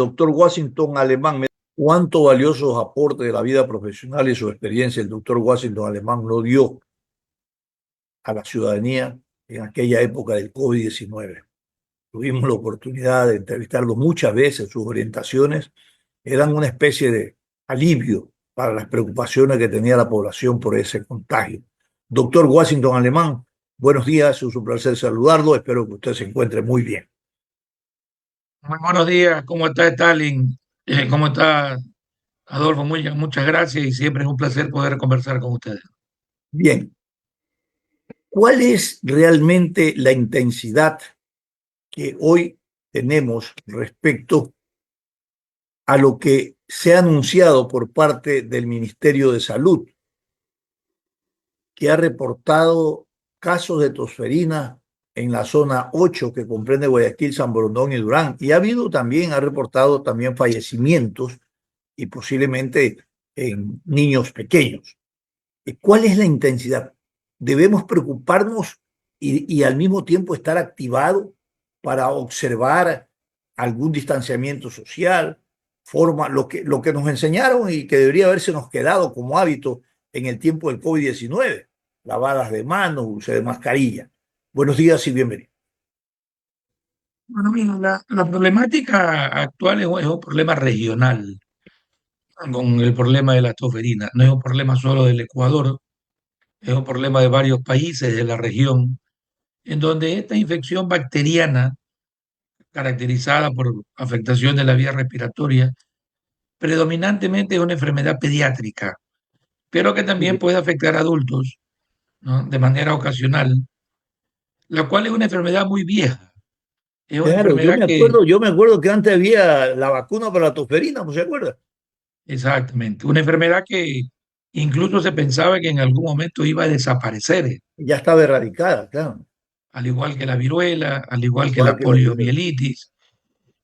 Doctor Washington Alemán, cuánto valiosos aportes de la vida profesional y su experiencia el doctor Washington Alemán lo dio a la ciudadanía en aquella época del COVID-19. Tuvimos la oportunidad de entrevistarlo muchas veces, sus orientaciones eran una especie de alivio para las preocupaciones que tenía la población por ese contagio. Doctor Washington Alemán, buenos días, es un placer saludarlo, espero que usted se encuentre muy bien. Muy buenos días, ¿cómo está Stalin? ¿Cómo está Adolfo? Muchas gracias y siempre es un placer poder conversar con ustedes. Bien, ¿cuál es realmente la intensidad que hoy tenemos respecto a lo que se ha anunciado por parte del Ministerio de Salud, que ha reportado casos de tosferina en la zona 8 que comprende Guayaquil, San Borondón y Durán? Y ha reportado también fallecimientos y posiblemente en niños pequeños. ¿Cuál es la intensidad? ¿Debemos preocuparnos y al mismo tiempo estar activados para observar algún distanciamiento social, lo que nos enseñaron y que debería haberse nos quedado como hábito en el tiempo del COVID-19, lavadas de manos, uso de mascarilla? Buenos días y bienvenidos. Bueno, mira, la problemática actual es un problema regional, con el problema de la tosferina. No es un problema solo del Ecuador, es un problema de varios países de la región, en donde esta infección bacteriana, caracterizada por afectación de la vía respiratoria, predominantemente es una enfermedad pediátrica, pero que también puede afectar a adultos, ¿no? De manera ocasional, la cual es una enfermedad muy vieja. Es una Claro, enfermedad que, yo me acuerdo que antes había la vacuna para la tosferina, ¿no se acuerda? exactamente, una enfermedad que incluso se pensaba que en algún momento iba a desaparecer, Ya estaba erradicada, claro. al igual que la viruela, al igual que Igual la que la viruela. poliomielitis,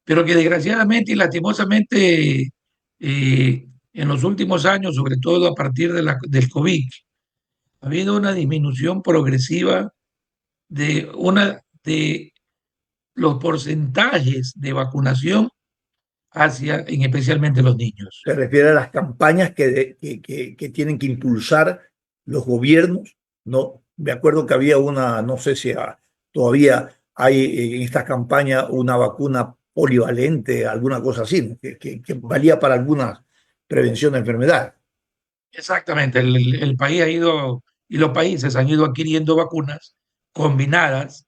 pero que desgraciadamente y lastimosamente en los últimos años, sobre todo a partir del COVID, ha habido una disminución progresiva de los porcentajes de vacunación hacia, en especialmente los niños. Se refiere a las campañas que tienen que impulsar los gobiernos. No, me acuerdo que había una, no sé si todavía hay en esta campaña una vacuna polivalente, alguna cosa así, ¿no? Que valía para algunas prevención de enfermedades. Exactamente, el país ha ido y los países han ido adquiriendo vacunas combinadas,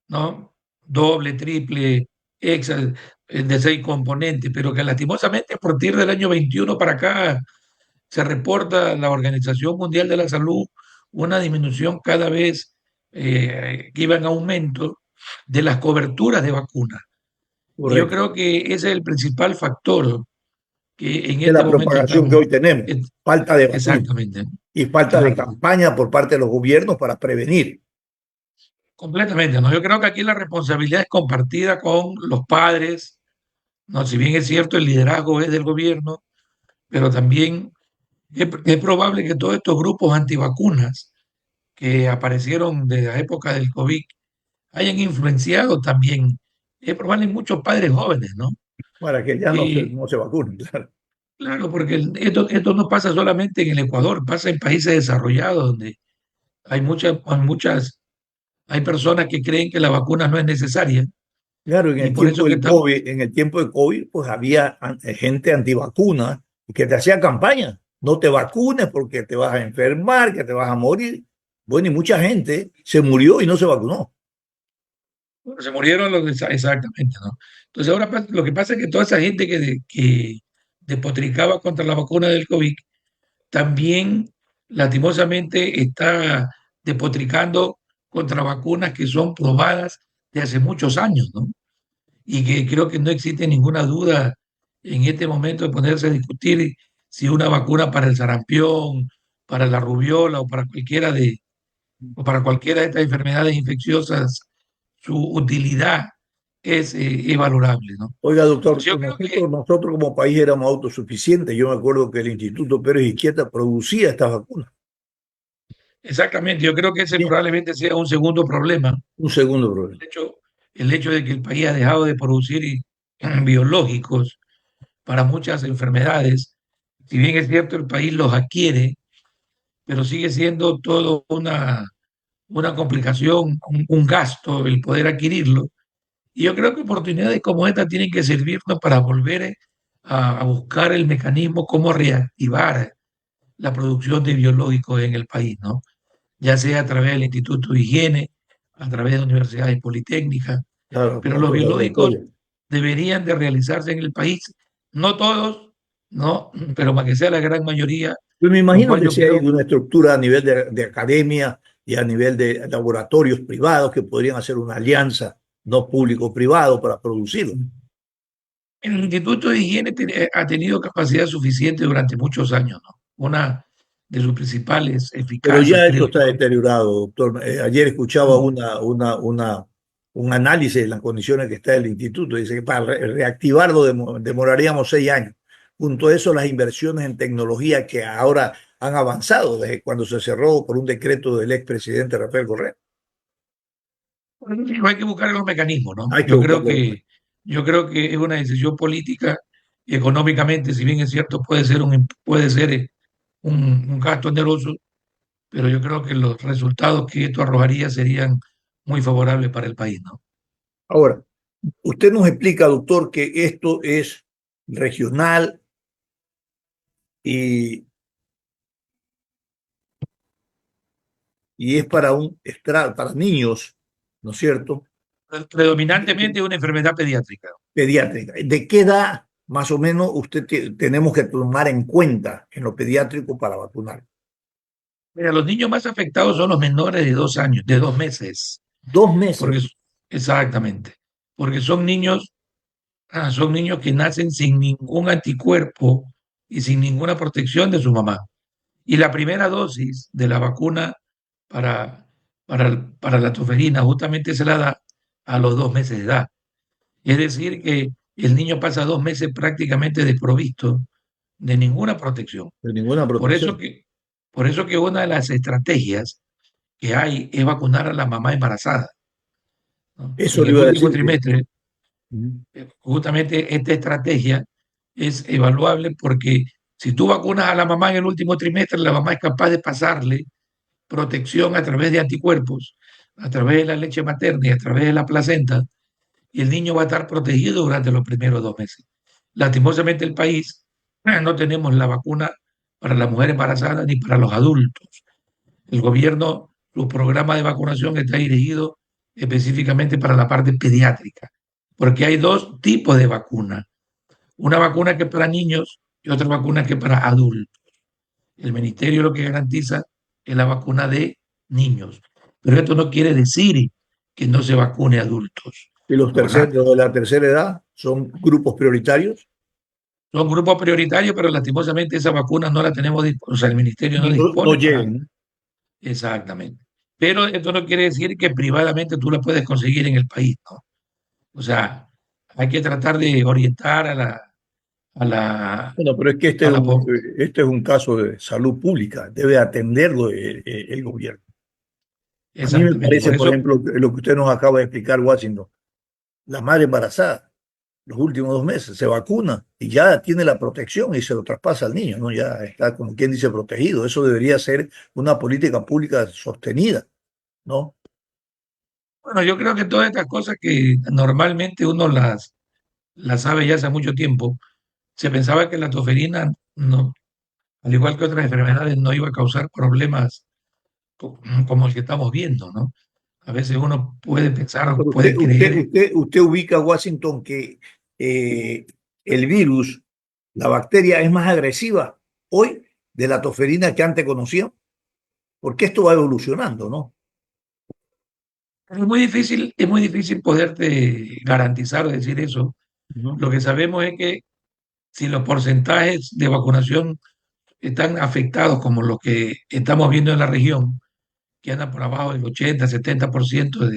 ¿no? Doble, triple, hexa, de 6 componentes, pero que lastimosamente a partir del año 21 para acá se reporta la Organización Mundial de la Salud una disminución cada vez que iba en aumento de las coberturas de vacunas. Y yo Correcto. creo que ese es el principal factor que en De este la momento propagación que estamos. hoy tenemos, eh, falta de vacunas Exactamente, y falta de claro, campaña por parte de los gobiernos para prevenir. completamente, ¿no? Yo creo que aquí la responsabilidad es compartida con los padres, ¿no? Si bien es cierto, el liderazgo es del gobierno, pero también es probable que todos estos grupos antivacunas que aparecieron de la época del COVID hayan influenciado también, es probable en muchos padres jóvenes, ¿no? Para que ya Y no se vacunen, claro. claro, porque esto no pasa solamente en el Ecuador, pasa en países desarrollados donde hay personas que creen que la vacuna no es necesaria Claro, y por eso que estamos, En el tiempo del COVID, pues había gente antivacuna que te hacía campaña. No te vacunes porque te vas a enfermar, que te vas a morir. Bueno, y mucha gente se murió y no se vacunó. bueno, se murieron exactamente, ¿no? Entonces ahora lo que pasa es que toda esa gente que despotricaba contra la vacuna del COVID también lastimosamente está despotricando contra vacunas que son probadas de hace muchos años, ¿no? Y que creo que no existe ninguna duda en este momento de ponerse a discutir si una vacuna para el sarampión, para la rubiola o para cualquiera de estas enfermedades infecciosas, su utilidad es valorable, ¿no? Oiga, doctor, Entonces yo creo que nosotros como país éramos autosuficientes. Yo me acuerdo que el Instituto Pérez Izquierda producía estas vacunas. exactamente, yo creo que ese Bien, probablemente sea un segundo problema. un segundo problema. El hecho, el hecho de que el país ha dejado de producir biológicos para muchas enfermedades. Si bien es cierto, el país los adquiere, pero sigue siendo todo una complicación, un gasto el poder adquirirlo. Y yo creo que oportunidades como esta tienen que servirnos para volver a buscar el mecanismo cómo reactivar la producción de biológicos en el país, ¿no? Ya sea a través del Instituto de Higiene, a través de universidades politécnicas, Claro, pero con los otros biológicos laboratorios. deberían de realizarse en el país, no todos, ¿no? Pero para que sea la gran mayoría, Pues me lo imagino cual que yo sí hay creo. una estructura a nivel de academia y a nivel de laboratorios privados que podrían hacer una alianza no público-privado para producirlo. El Instituto de Higiene ha tenido capacidad suficiente durante muchos años, ¿no? Una de sus principales Pero eficacias, ya eso creo está yo. deteriorado, doctor. Ayer escuchaba Mm. un análisis de las condiciones que está el instituto. Dice que para reactivarlo demoraríamos 6 años. Junto a eso, las inversiones en tecnología que ahora han avanzado desde cuando se cerró por un decreto del expresidente Rafael Correa. Hay que buscar los mecanismos, ¿no? Hay que buscarlo. Yo creo que es una decisión política, económicamente, si bien es cierto, puede ser un gasto oneroso, pero yo creo que los resultados que esto arrojaría serían muy favorables para el país, ¿no? Ahora, usted nos explica, doctor, que esto es regional y, y es para para niños, ¿no es cierto? Predominantemente una enfermedad pediátrica. Pediátrica. ¿De qué edad más o menos tenemos que tomar en cuenta en lo pediátrico para vacunar? Mira, los niños más afectados son los menores de 2 años, de 2 meses, 2 meses. porque exactamente, porque son niños que nacen sin ningún anticuerpo y sin ninguna protección de su mamá. Y la primera dosis de la vacuna para, para la toferina justamente se la da a los 2 meses de edad. Es decir, que el niño pasa 2 meses prácticamente desprovisto de ninguna protección. De ninguna Por eso protección. que, por eso que una de las estrategias que hay es vacunar a la mamá embarazada, ¿no? Eso En le el iba a último decir que trimestre, justamente esta estrategia es evaluable porque si tú vacunas a la mamá en el último trimestre, la mamá es capaz de pasarle protección a través de anticuerpos, a través de la leche materna y a través de la placenta, y el niño va a estar protegido durante los primeros 2 meses. Lastimosamente, el país no tenemos la vacuna para la mujer embarazada ni para los adultos. El gobierno, su programa de vacunación está dirigido específicamente para la parte pediátrica, porque hay dos tipos de vacuna. Una vacuna que es para niños y otra vacuna que es para adultos. El ministerio lo que garantiza es la vacuna de niños, pero esto no quiere decir que no se vacune adultos. y ¿No, verdad? los de la tercera edad son grupos prioritarios Son grupos prioritarios, pero lastimosamente esa vacuna no la tenemos, o sea, el ministerio no y no dispone para. llegan. Exactamente. Pero esto no quiere decir que privadamente tú la puedes conseguir en el país, ¿no? O sea, hay que tratar de orientar a la, Bueno, pero es que a la, po- este es un caso de salud pública, debe atenderlo el gobierno. A mí me exactamente, parece, por por eso. ejemplo, lo que usted nos acaba de explicar, Washington, la madre embarazada, los últimos 2 meses, se vacuna y ya tiene la protección y se lo traspasa al niño, ¿no? Ya está, como quien dice, protegido. Eso debería ser una política pública sostenida, ¿no? Bueno, yo creo que todas estas cosas que normalmente uno las sabe ya hace mucho tiempo, se pensaba que la toferina, no, al igual que otras enfermedades, no iba a causar problemas como el que estamos viendo, ¿no? A veces uno puede pensar o Pero puede creer. usted ubica, Washington, que eh, el virus, la bacteria es más agresiva hoy de la toferina que antes conocíamos, porque esto va evolucionando, ¿no? Es muy difícil poderte garantizar o decir eso. Ujú. Lo que sabemos es que si los porcentajes de vacunación están afectados como los que estamos viendo en la región, que andan por abajo del 80-70%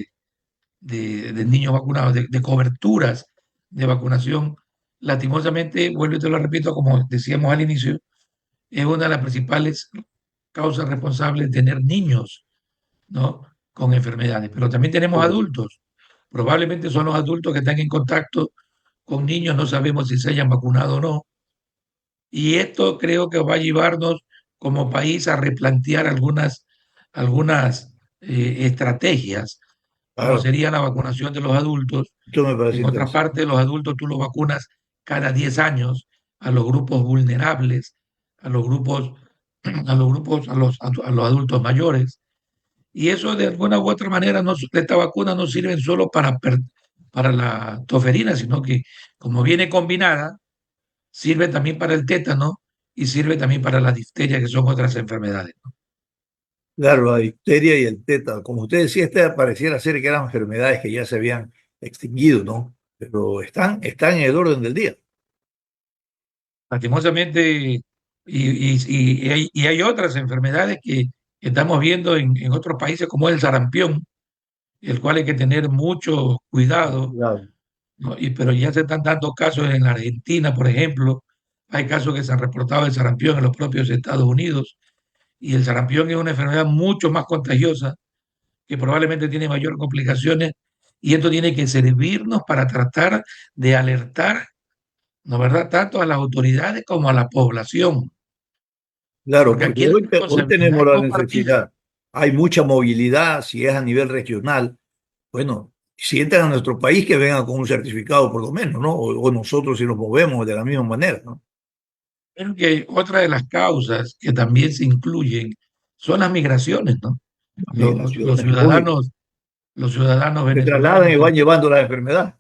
de niños vacunados, de coberturas de vacunación, lastimosamente, vuelvo y te lo repito, como decíamos al inicio, es una de las principales causas responsables de tener niños, ¿no? Con enfermedades. Pero también tenemos adultos. Probablemente son los adultos que están en contacto con niños no sabemos si se hayan vacunado o no. Y esto creo que va a llevarnos como país a replantear algunas estrategias, como Claro, sería la vacunación de los adultos. esto me parece En otra interesante. parte, los adultos tú los vacunas cada 10 años a los grupos vulnerables, a los grupos, a los adultos mayores. Y eso de alguna u otra manera, no, esta vacuna no sirve solo para la toferina, sino que como viene combinada, sirve también para el tétano y sirve también para la difteria, que son otras enfermedades, ¿no? Claro, la difteria y el tétano. Como usted decía, este pareciera ser que eran enfermedades que ya se habían extinguido, ¿no? Pero están en el orden del día. Lastimosamente, y hay otras enfermedades que estamos viendo en otros países, como el sarampión, el cual hay que tener mucho cuidado, Claro. ¿no? Pero ya se están dando casos en la Argentina, por ejemplo. Hay casos que se han reportado de sarampión en los propios Estados Unidos. Y el sarampión es una enfermedad mucho más contagiosa, que probablemente tiene mayor complicaciones. Y esto tiene que servirnos para tratar de alertar, ¿no verdad?, tanto a las autoridades como a la población. Claro, Porque porque aquí la hoy responsabilidad tenemos es la compartida. necesidad. Hay mucha movilidad, si es a nivel regional. Bueno, si entran a nuestro país, que vengan con un certificado por lo menos, ¿no? O nosotros si nos movemos de la misma manera, ¿no? Creo que otra de las causas que también se incluyen son las migraciones, ¿no? Las Los migraciones, lógico. ciudadanos, los ciudadanos Se trasladan venezolanos, y van llevando la enfermedad.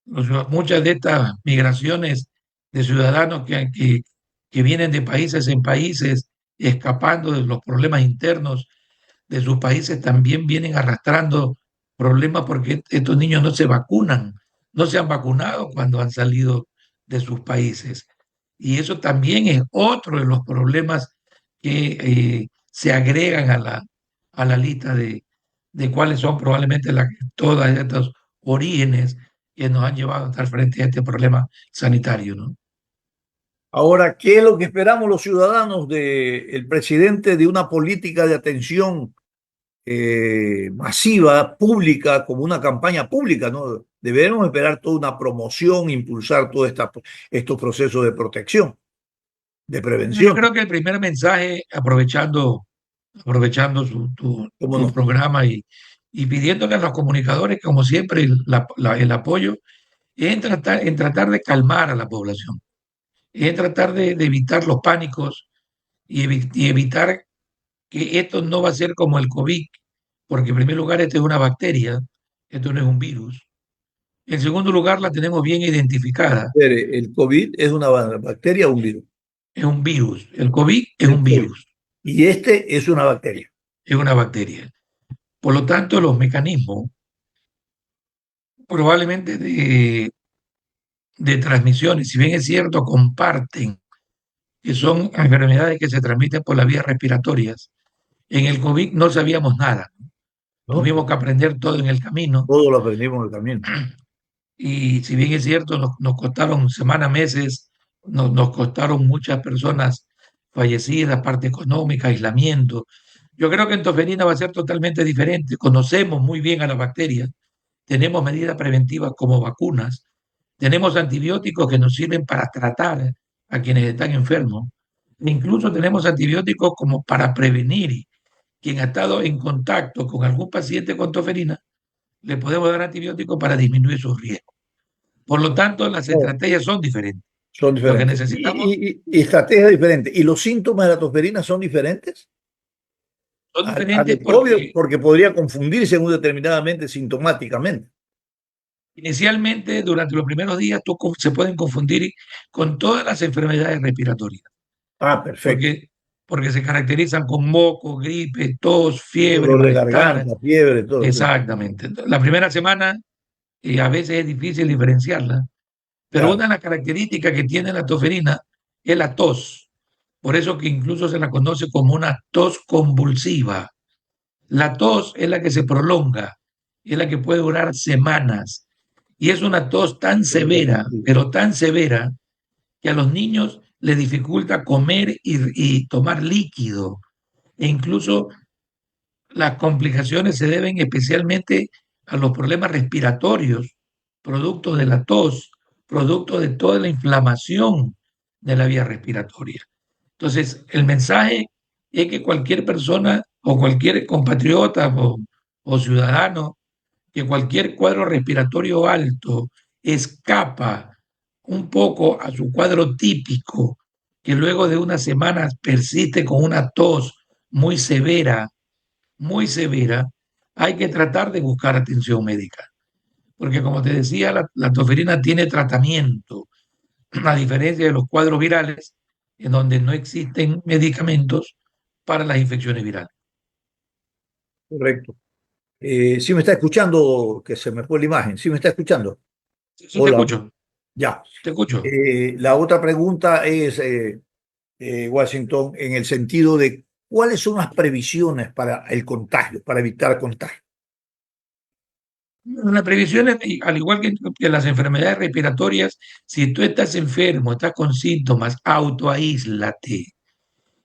muchas de estas migraciones de ciudadanos que vienen de países en países, escapando de los problemas internos de sus países, también vienen arrastrando problemas porque estos niños no se vacunan, no se han vacunado cuando han salido de sus países. Y eso también es otro de los problemas que se agregan a la lista de cuáles son probablemente todas estos orígenes que nos han llevado a estar frente a este problema sanitario, ¿no? Ahora, ¿qué es lo que esperamos los ciudadanos del presidente de una política de atención masiva, pública, como una campaña pública, ¿no? Debemos esperar toda una promoción, impulsar todos estos procesos de protección, de Bueno, yo prevención. creo que el primer mensaje, aprovechando ¿Cómo tu no? programa y pidiéndole a los comunicadores, como siempre, el apoyo, es en tratar de calmar a la población, es en tratar de evitar los pánicos y evitar que esto no va a ser como el COVID, porque en primer lugar, esto es una bacteria, esto no es un virus. En segundo lugar, la tenemos bien identificada, El COVID es una bacteria o un virus. es un virus. El COVID es El un COVID. virus, Y este es una bacteria. es una bacteria. Por lo tanto, los mecanismos probablemente de transmisiones, si bien es cierto, comparten, que son enfermedades que se transmiten por las vías respiratorias. En el COVID no sabíamos nada, ¿No? tuvimos que aprender todo en el camino Todo lo aprendimos en el camino. y si bien es cierto, nos costaron semanas, meses, nos costaron muchas personas fallecidas, parte económica, aislamiento. Yo creo que en toferina va a ser totalmente diferente. Conocemos muy bien a la bacteria, tenemos medidas preventivas como vacunas, tenemos antibióticos que nos sirven para tratar a quienes están enfermos, e incluso tenemos antibióticos como para prevenir. Quien ha estado en contacto con algún paciente con toferina, le podemos dar antibióticos para disminuir sus riesgos. Por lo tanto, las No, estrategias son diferentes. son Lo que diferentes. necesitamos Y estrategias diferentes. ¿Y los síntomas de la tosferina son diferentes son al diferentes del COVID? porque Porque podría confundirse muy determinadamente sintomáticamente. inicialmente, durante los primeros días, se pueden confundir con todas las enfermedades respiratorias, Ah, perfecto. porque, porque se caracterizan con moco, gripe, tos, fiebre, Dolor de malestar. garganta, fiebre, todo. Sí. Exactamente. La primera semana a veces es difícil diferenciarla, pero Claro. una de las características que tiene la toferina es la tos. Por eso que incluso se la conoce como una tos convulsiva. La tos es la que se prolonga, es la que puede durar semanas. Y es una tos tan severa, pero tan severa, que a los niños les dificulta comer y tomar líquido. E incluso las complicaciones se deben especialmente a los problemas respiratorios producto de la tos, producto de toda la inflamación de la vía respiratoria. Entonces, el mensaje es que cualquier persona o cualquier compatriota o ciudadano que cualquier cuadro respiratorio alto escapa un poco a su cuadro típico, que luego de unas semanas persiste con una tos muy severa, hay que tratar de buscar atención médica. Porque como te decía, la toferina tiene tratamiento, a diferencia de los cuadros virales, en donde no existen medicamentos para las infecciones virales. Correcto. ¿Sí me está escuchando? Que se me fue la imagen. ¿Sí me está escuchando? Sí, sí, te Hola. escucho, Ya. te escucho. La otra pregunta es, Washington, en el sentido de cuáles son las previsiones para el contagio, para evitar contagio. La previsión es, al igual que las enfermedades respiratorias, si tú estás enfermo, estás con síntomas, autoaíslate.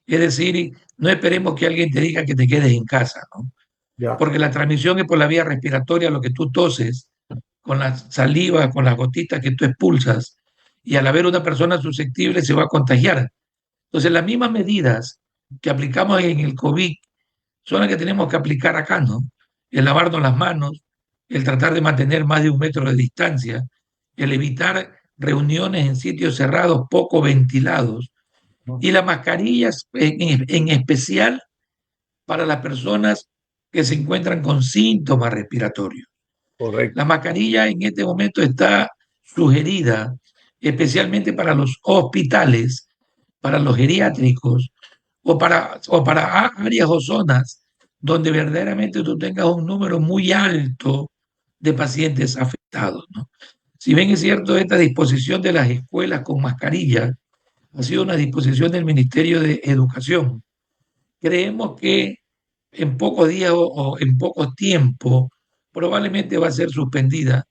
Es decir, no esperemos que alguien te diga que te quedes en casa, ¿no? Ya. Porque la transmisión es por la vía respiratoria, lo que tú toses, con la saliva, con las gotitas que tú expulsas, y al haber una persona susceptible se va a contagiar. Entonces, las mismas medidas que aplicamos en el COVID son las que tenemos que aplicar acá, ¿no? El lavarnos las manos, el tratar de mantener más de 1 metro de distancia, el evitar reuniones en sitios cerrados poco ventilados ¿No? y las mascarillas en especial para las personas que se encuentran con síntomas respiratorios. La Correcto. mascarilla en este momento está sugerida especialmente para los hospitales, para los geriátricos o para áreas o zonas donde verdaderamente tú tengas un número muy alto de pacientes afectados, ¿no? Si bien es cierto, esta disposición de las escuelas con mascarilla ha sido una disposición del Ministerio de Educación, creemos que en pocos días o en poco tiempo probablemente va a ser suspendida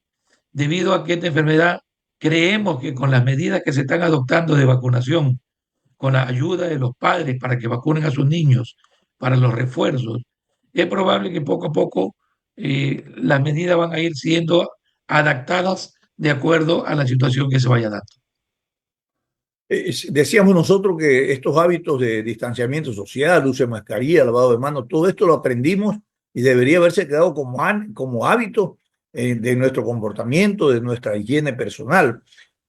debido a que esta enfermedad creemos que con las medidas que se están adoptando de vacunación, con la ayuda de los padres para que vacunen a sus niños, para los refuerzos, es probable que poco a poco las medidas van a ir siendo adaptadas de acuerdo a la situación que se vaya dando. Decíamos nosotros que estos hábitos de distanciamiento social, uso de mascarilla, lavado de manos, todo esto lo aprendimos y debería haberse quedado como hábito de nuestro comportamiento, de nuestra higiene personal.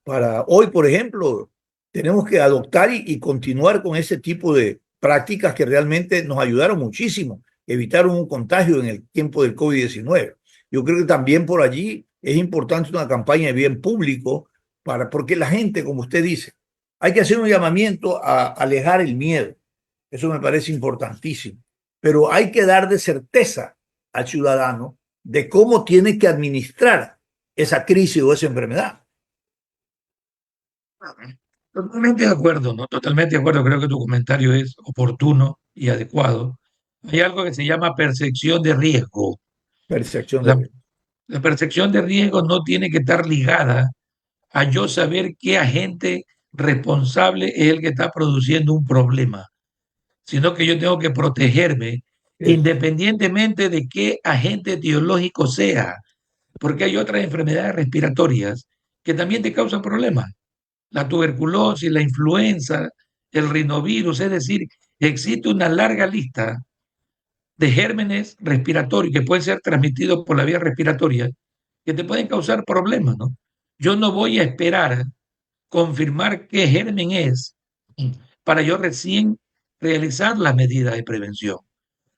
Para hoy, por ejemplo, tenemos que adoptar y continuar con ese tipo de prácticas que realmente nos ayudaron muchísimo, evitaron un contagio en el tiempo del COVID-19. Yo creo que también por allí es importante una campaña de bien público porque la gente, como usted dice, hay que hacer un llamamiento a alejar el miedo. Eso me parece importantísimo. Pero hay que dar de certeza al ciudadano de cómo tiene que administrar esa crisis o esa enfermedad. Totalmente de acuerdo, ¿no? Totalmente de acuerdo. Creo que tu comentario es oportuno y adecuado. Hay algo que se llama percepción de riesgo. Percepción de La, riesgo. la percepción de riesgo no tiene que estar ligada a yo saber qué agente responsable es el que está produciendo un problema, sino que yo tengo que protegerme Eso. independientemente de qué agente etiológico sea, porque hay otras enfermedades respiratorias que también te causan problemas. La tuberculosis, la influenza, el rinovirus, es decir, existe una larga lista de gérmenes respiratorios que pueden ser transmitidos por la vía respiratoria que te pueden causar problemas, ¿no? Yo no voy a esperar confirmar qué germen es para yo recién realizar la medida de prevención.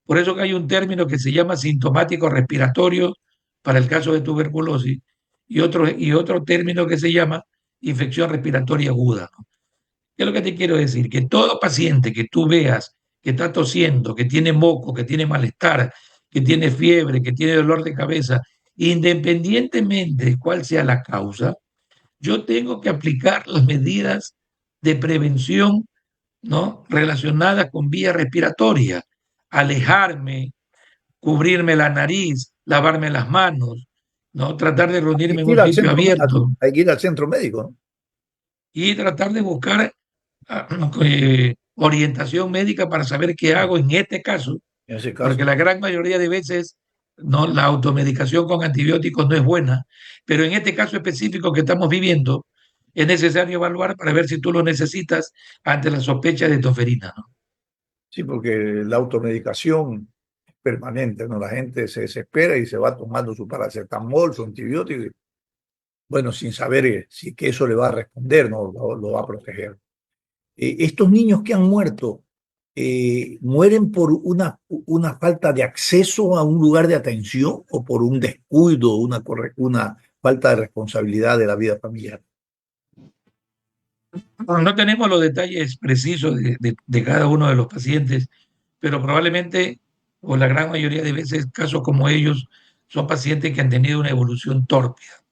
Por eso que hay un término que se llama sintomático respiratorio para el caso de tuberculosis y otro término que se llama infección respiratoria aguda, ¿no? ¿Qué es lo que te quiero decir? Que todo paciente que tú veas que está tosiendo, que tiene moco, que tiene malestar, que tiene fiebre, que tiene dolor de cabeza, independientemente de cuál sea la causa, yo tengo que aplicar las medidas de prevención, ¿no? Relacionadas con vía respiratoria, alejarme, cubrirme la nariz, lavarme las manos, ¿no? Tratar de Hay reunirme en que un ir al sitio centro, abierto hay que ir al centro médico, ¿no? y tratar de buscar orientación médica para saber qué hago en este caso, En ese porque caso. la gran mayoría de veces ¿no? La automedicación con antibióticos no es buena, pero en este caso específico que estamos viviendo, es necesario evaluar para ver si tú lo necesitas ante la sospecha de toferina, ¿no? Sí, porque la automedicación es permanente, ¿no? La gente se desespera y se va tomando su paracetamol, su antibiótico, y, bueno, sin saber si que eso le va a responder, ¿no? Lo va a proteger. Estos niños que han muerto, ¿mueren por una falta de acceso a un lugar de atención o por un descuido, una falta de responsabilidad de la vida familiar? Bueno, no tenemos los detalles precisos de cada uno de los pacientes, pero probablemente, o la gran mayoría de veces, casos como ellos son pacientes que han tenido una evolución tórpida,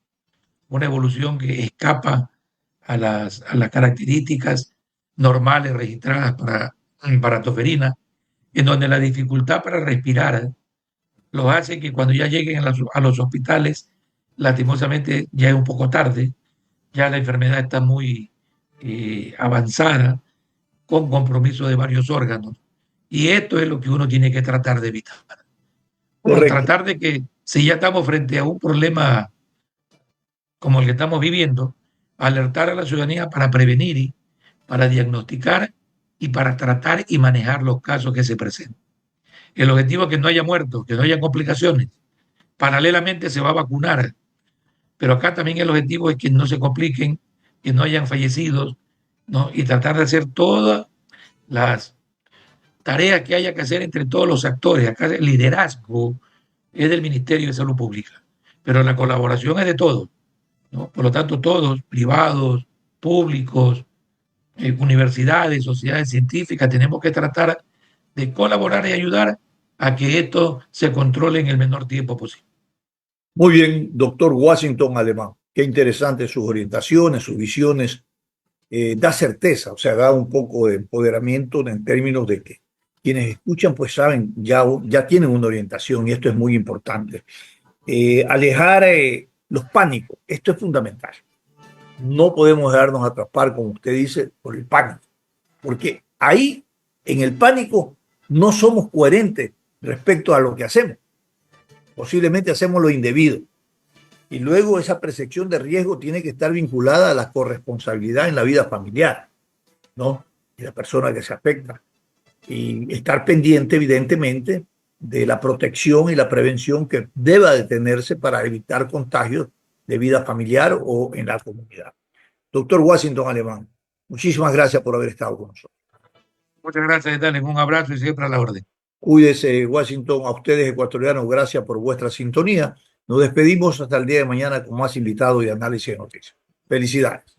una evolución que escapa a las características normales registradas para toferina, en donde la dificultad para respirar los hace que cuando ya lleguen a los hospitales, lastimosamente ya es un poco tarde, ya la enfermedad está muy avanzada, con compromiso de varios órganos. Y esto es lo que uno tiene que tratar de evitar. Bueno, Correcto. tratar de que si ya estamos frente a un problema como el que estamos viviendo, alertar a la ciudadanía para prevenir, para diagnosticar y para tratar y manejar los casos que se presenten. El objetivo es que no haya muertos, que no haya complicaciones. Paralelamente se va a vacunar, pero acá también el objetivo es que no se compliquen, que no hayan fallecidos, ¿no? Y tratar de hacer todas las tareas que haya que hacer entre todos los actores. Acá el liderazgo es del Ministerio de Salud Pública, pero la colaboración es de todos, ¿no? Por lo tanto, todos, privados, públicos, universidades, sociedades científicas, tenemos que tratar de colaborar y ayudar a que esto se controle en el menor tiempo posible. Muy bien, doctor Washington Alemán. Qué interesantes sus orientaciones, sus visiones. Da certeza, o sea, da un poco de empoderamiento en términos de que quienes escuchan pues saben, ya tienen una orientación y esto es muy importante. Alejar los pánicos, esto es fundamental. No podemos dejarnos atrapar, como usted dice, por el pánico, porque ahí, en el pánico, no somos coherentes respecto a lo que hacemos. Posiblemente hacemos lo indebido. Y luego esa percepción de riesgo tiene que estar vinculada a la corresponsabilidad en la vida familiar, ¿no? Y la persona que se afecta. Y estar pendiente, evidentemente, de la protección y la prevención que deba de tenerse para evitar contagios de vida familiar o en la comunidad. Doctor Washington Alemán, muchísimas gracias por haber estado con nosotros. Muchas gracias, Dale, un abrazo y siempre a la orden. Cuídese, Washington, a ustedes ecuatorianos, gracias por vuestra sintonía. Nos despedimos hasta el día de mañana con más invitados y análisis de noticias. Felicidades.